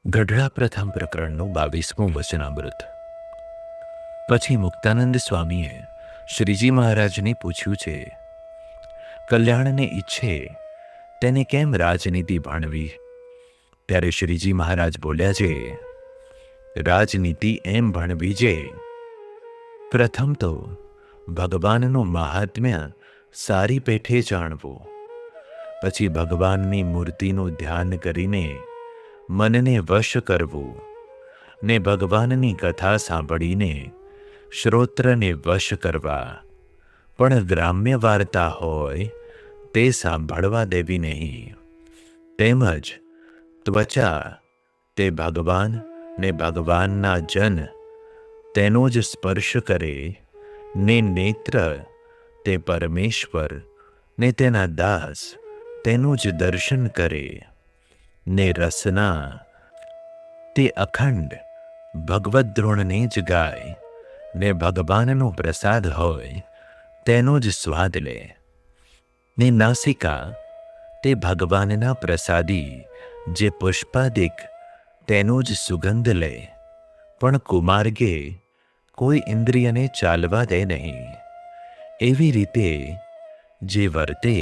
ગઢડા પ્રથમ પ્રકરણનું 22મું વચનામૃત. પછી મુક્તાનંદ સ્વામીએ શ્રીજી મહારાજને પૂછ્યું છે, કલ્યાણને ઈચ્છે તેને કેમ રાજનીતિ ભણવી? ત્યારે શ્રીજી મહારાજ બોલ્યા છે, રાજનીતિ એમ ભણવી જે પ્રથમ તો ભગવાનનું મહાત્મ્ય સારી પેઠે જાણવું, પછી ભગવાનની મૂર્તિનું ધ્યાન કરીને મનને વશ કરવું ને ભગવાનની કથા સાંભળીને શ્રોત્રને વશ કરવા, પણ ગ્રામ્ય વાર્તા હોય તે સાંભળવા દેવી નહીં. તેમજ ત્વચા તે ભગવાન ને ભગવાનના જન તેનો જ સ્પર્શ કરે, ને નેત્ર તે પરમેશ્વર ને તેના દાસ તેનું જ દર્શન કરે, ને રસના તે અખંડ ભગવદ્ દ્રોણને જ ગાય, ને ભગવાનનો પ્રસાદ હોય તેનો જ સ્વાદ લે, ને નાસિકા તે ભગવાનના પ્રસાદી જે પુષ્પાદિક તેનો જ સુગંધ લે, પણ કુમાર્ગે કોઈ ઇન્દ્રિયને ચાલવા દે નહીં. એવી રીતે જે વર્તે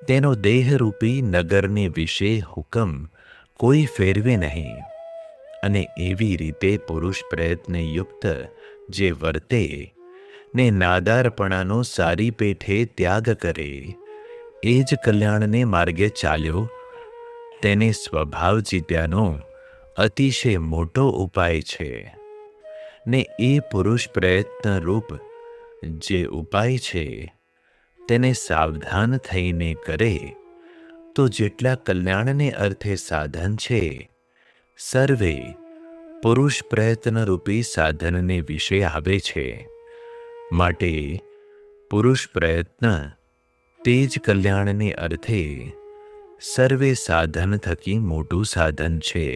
તેનો દેહરૂપી નગરને વિશે હુકમ કોઈ ફેરવે નહીં. અને એવી રીતે પુરુષ પ્રયત્ન યુક્ત જે વર્તે ને નાદારપણાનો સારી પેઠે ત્યાગ કરે, એ જ કલ્યાણને માર્ગે ચાલ્યો, તેને સ્વભાવ જીત્યાનો અતિશય મોટો ઉપાય છે. ને એ પુરુષ પ્રયત્ન રૂપ જે ઉપાય છે તેને સાવધાન થઈને કરે તો જેટલા કલ્યાણને અર્થે સાધન છે, સર્વે પુરુષ પ્રયત્ન રૂપી સાધનને વિશે આવે છે. માટે પુરુષ પ્રયત્ન તે જ કલ્યાણને અર્થે સર્વે સાધન થકી મોટું સાધન છે.